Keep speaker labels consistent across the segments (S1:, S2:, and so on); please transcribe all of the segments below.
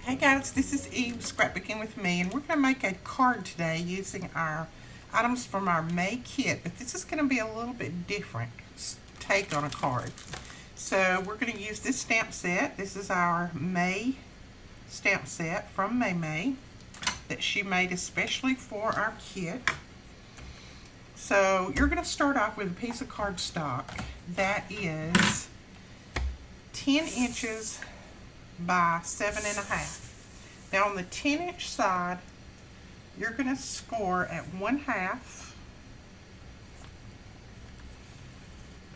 S1: Hey guys, this is Eve scrapbooking with me, and we're going to make a card today using our items from our May kit, but this is going to be a little bit different take on a card. So we're going to use this stamp set. This is our May stamp set from May that she made especially for our kit. So you're going to start off with a piece of cardstock that is 10 inches by 7.5. Now on the 10-inch side, you're going to score at 1/2.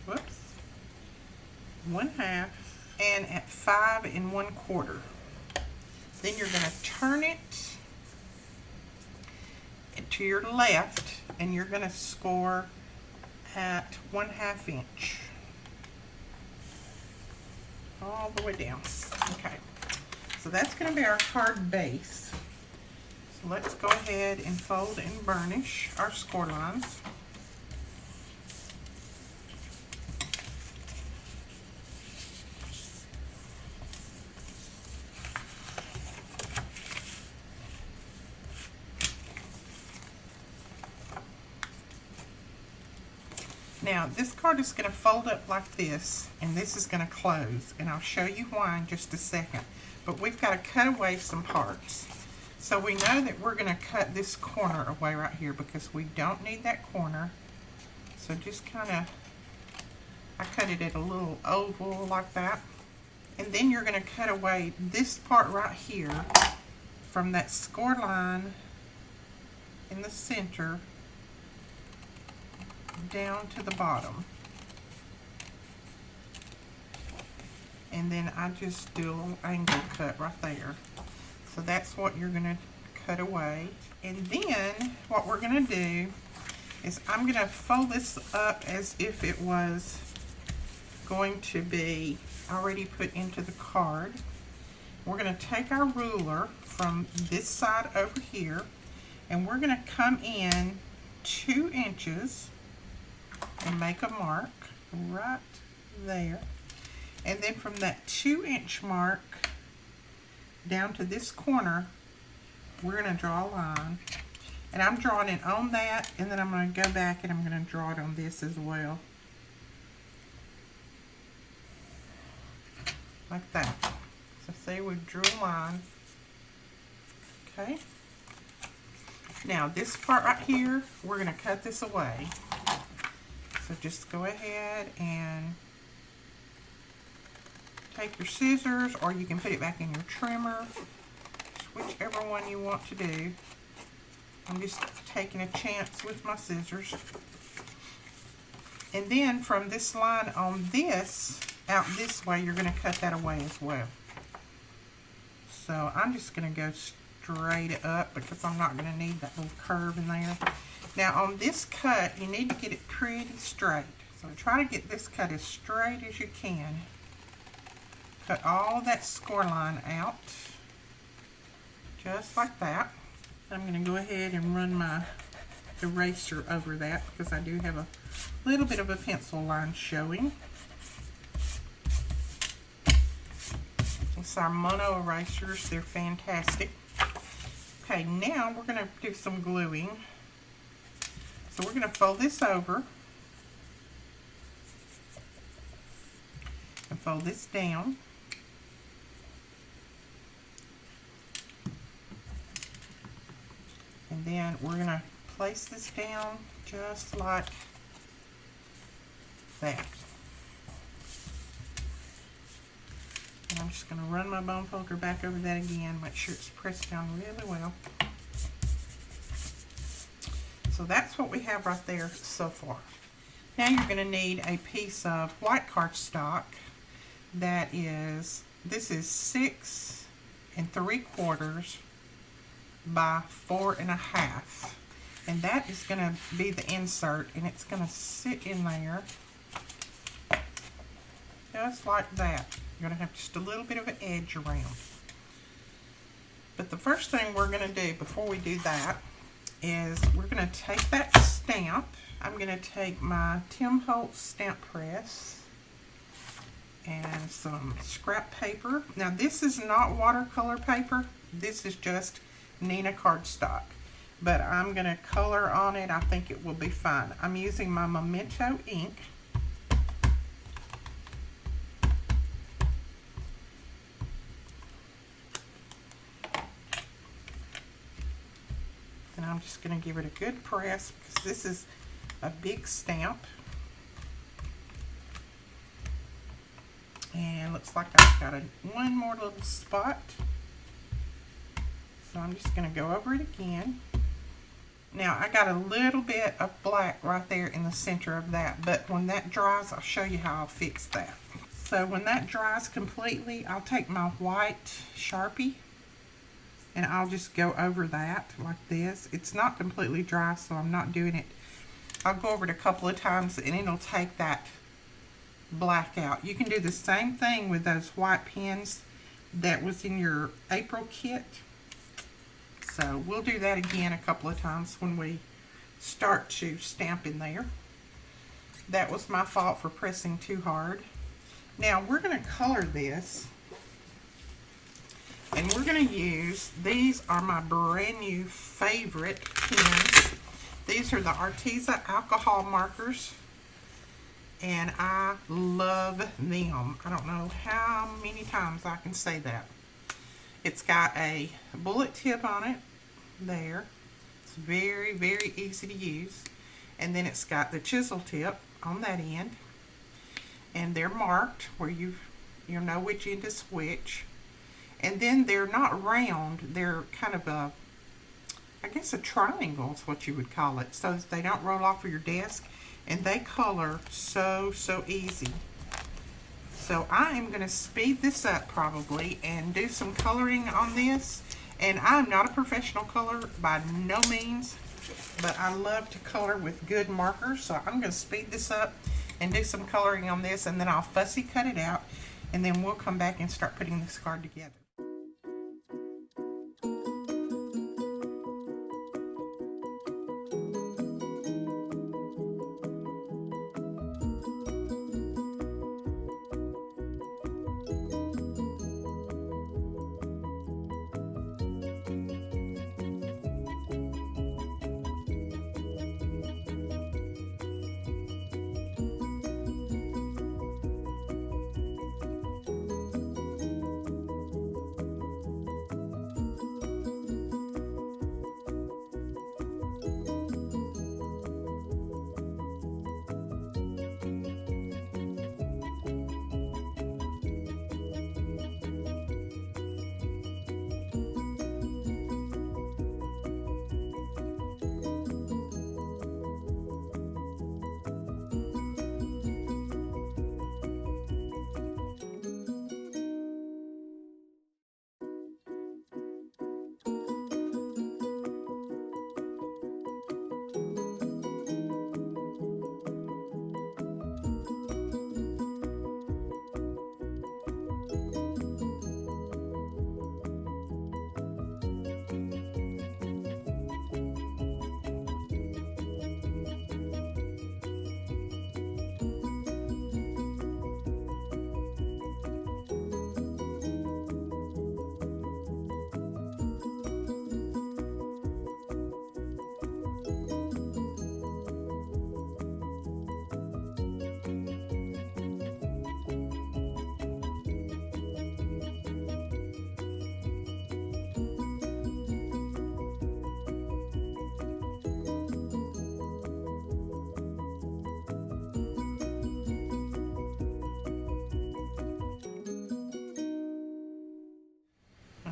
S1: Whoops. 1/2, and at 5 1/4. Then you're going to turn it to your left, and you're going to score at 1/2 inch. All the way down. Okay, so that's going to be our card base. So let's go ahead and fold and burnish our score lines. Now, this card is going to fold up like this, and this is going to close, and I'll show you why in just a second. But we've got to cut away some parts. So we know that we're going to cut this corner away right here because we don't need that corner. So just kind of, I cut it at a little oval like that. And then you're going to cut away this part right here from that score line in the center down to the bottom, and then I just do a little angle cut right there. So that's what you're going to cut away. And then what we're going to do is I'm going to fold this up as if it was going to be already put into the card. We're going to take our ruler from this side over here, and we're going to come in 2 inches and make a mark right there. And then from that 2-inch mark down to this corner, we're going to draw a line. And I'm drawing it on that, and then I'm going to go back and I'm going to draw it on this as well. Like that. So see, we drew a line. Okay. Now this part right here, we're going to cut this away. So just go ahead and take your scissors, or you can put it back in your trimmer, whichever one you want to do. I'm just taking a chance with my scissors. And then from this line on this, out this way, you're going to cut that away as well. So I'm just going to go straight up because I'm not going to need that little curve in there. Now on this cut, you need to get it pretty straight. So try to get this cut as straight as you can. Cut all that score line out, just like that. I'm going to go ahead and run my eraser over that because I do have a little bit of a pencil line showing. It's our mono erasers. They're fantastic. Okay, now we're going to do some gluing. So we're going to fold this over and fold this down. And then we're going to place this down just like that. And I'm just going to run my bone folder back over that again, make sure it's pressed down really well. So that's what we have right there so far. Now you're going to need a piece of white cardstock that is, this is 6 3/4 by 4.5. And that is going to be the insert, and it's going to sit in there just like that. You're going to have just a little bit of an edge around. But the first thing we're going to do before we do that is we're going to take that stamp. I'm going to take my Tim Holtz stamp press, and some scrap paper. Now this is not watercolor paper. This is just Nina cardstock. But I'm going to color on it. I think it will be fine. I'm using my Memento ink. And I'm just going to give it a good press because this is a big stamp. And looks like I've got one more little spot. So I'm just going to go over it again. Now I got a little bit of black right there in the center of that, but when that dries, I'll show you how I'll fix that. So when that dries completely, I'll take my white Sharpie and I'll just go over that like this. It's not completely dry, so I'm not doing it. I'll go over it a couple of times and it'll take that black out. You can do the same thing with those white pens that was in your April kit. So we'll do that again a couple of times when we start to stamp in there. That was my fault for pressing too hard. Now we're going to color this. And we're going to use, these are my brand new favorite pens. These are the Arteza alcohol markers. And I love them. I don't know how many times I can say that. It's got a bullet tip on it there. It's very, very easy to use. And then it's got the chisel tip on that end. And they're marked where you know which end is which. And then they're not round. They're kind of a, I guess a triangle is what you would call it. So that they don't roll off of your desk. And they color so, so easy. So I am going to speed this up probably and do some coloring on this. And I'm not a professional colorer by no means, but I love to color with good markers. So I'm going to speed this up and do some coloring on this, and then I'll fussy cut it out, and then we'll come back and start putting this card together.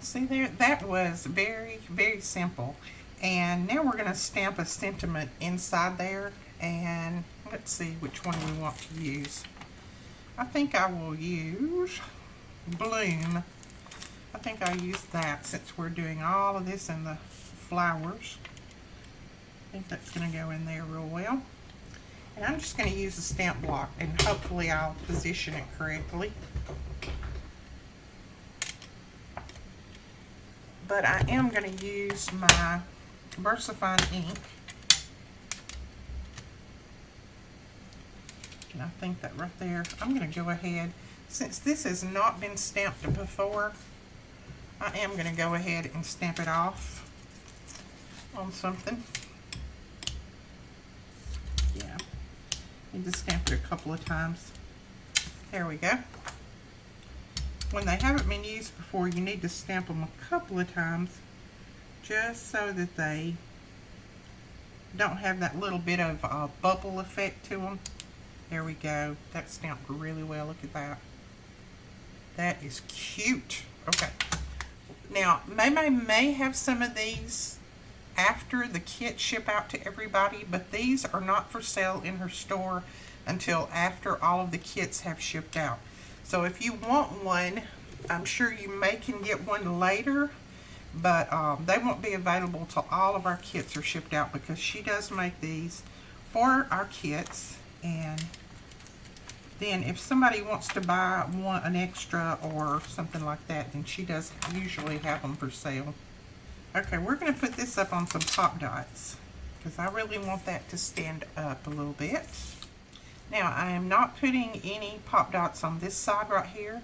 S1: See there, that was very, very simple. And now we're going to stamp a sentiment inside there, and let's see which one we want to use. I think I will use Bloom. I think I'll use that since we're doing all of this in the flowers. I think that's going to go in there real well. And I'm just going to use a stamp block, and hopefully I'll position it correctly. But I am going to use my VersaFine ink. And I think that right there, I'm going to go ahead. Since this has not been stamped before, I am going to go ahead and stamp it off on something. Yeah, need to stamp it a couple of times. There we go. When they haven't been used before, you need to stamp them a couple of times just so that they don't have that little bit of bubble effect to them. There we go. That stamped really well. Look at that. That is cute. Okay. Now, may have some of these after the kit ship out to everybody, but these are not for sale in her store until after all of the kits have shipped out. So if you want one, I'm sure you can get one later, but they won't be available till all of our kits are shipped out, because she does make these for our kits. And then if somebody wants to buy an extra or something like that, then she does usually have them for sale. Okay, we're going to put this up on some pop dots because I really want that to stand up a little bit. Now, I am not putting any pop dots on this side right here,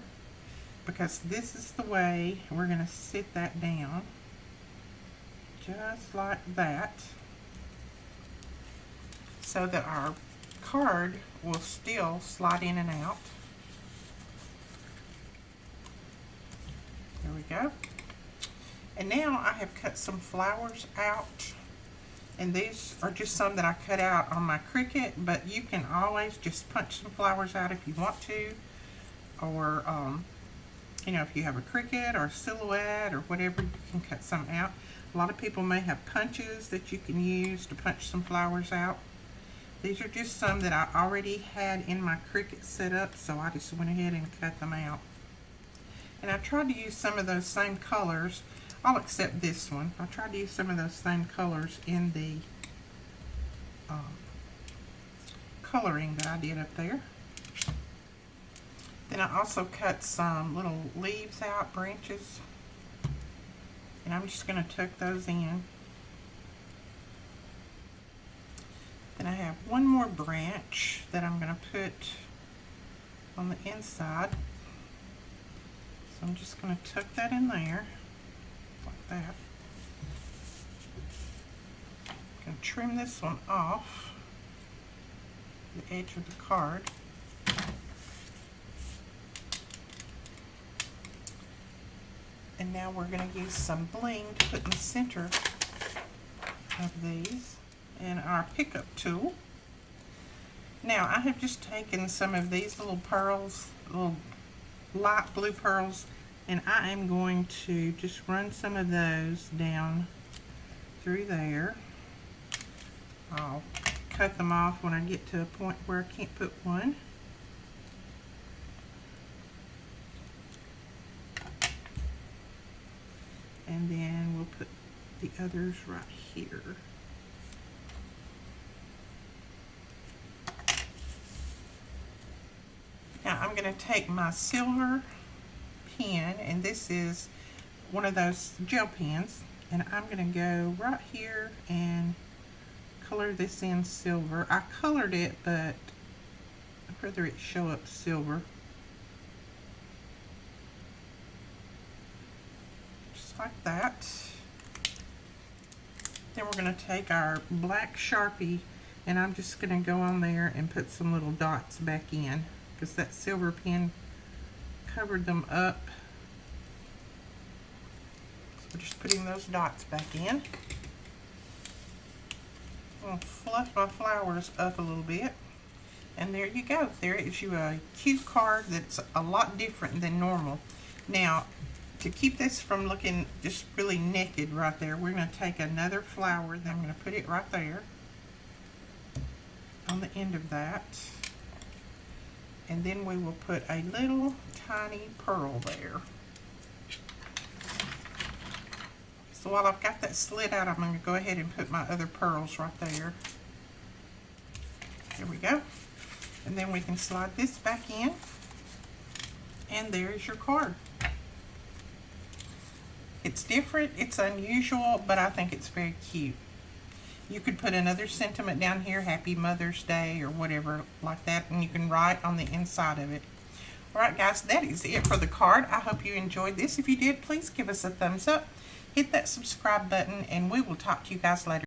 S1: because this is the way we're going to sit that down, just like that, so that our card will still slide in and out. There we go. And now I have cut some flowers out. And these are just some that I cut out on my Cricut, but you can always just punch some flowers out if you want to. Or, you know, if you have a Cricut or a silhouette or whatever, you can cut some out. A lot of people may have punches that you can use to punch some flowers out. These are just some that I already had in my Cricut set up, so I just went ahead and cut them out. And I tried to use some of those same colors. I'll accept this one. I tried to use some of those same colors in the coloring that I did up there. Then I also cut some little leaves out, branches, and I'm just going to tuck those in. Then I have one more branch that I'm going to put on the inside. So I'm just going to tuck that in there. Like that. I'm going to trim this one off the edge of the card. And now we're going to use some bling to put in the center of these, and our pickup tool. Now I have just taken some of these little pearls, little light blue pearls, and I am going to just run some of those down through there. I'll cut them off when I get to a point where I can't put one. And then we'll put the others right here. Now I'm going to take my silver pen, and this is one of those gel pens, and I'm going to go right here and color this in silver. I colored it, but I'd rather it show up silver. Just like that. Then we're going to take our black Sharpie, and I'm just going to go on there and put some little dots back in, because that silver pen covered them up. So we're just putting those dots back in. I'll fluff my flowers up a little bit, and there you go. There is you a cute card that's a lot different than normal. Now, to keep this from looking just really naked right there, we're going to take another flower, then I'm going to put it right there on the end of that. And then we will put a little tiny pearl there. So while I've got that slit out, I'm going to go ahead and put my other pearls right there. There we go. And then we can slide this back in. And there's your card. It's different, it's unusual, but I think it's very cute. You could put another sentiment down here, Happy Mother's Day or whatever like that, and you can write on the inside of it. Alright guys, that is it for the card. I hope you enjoyed this. If you did, please give us a thumbs up. Hit that subscribe button, and we will talk to you guys later.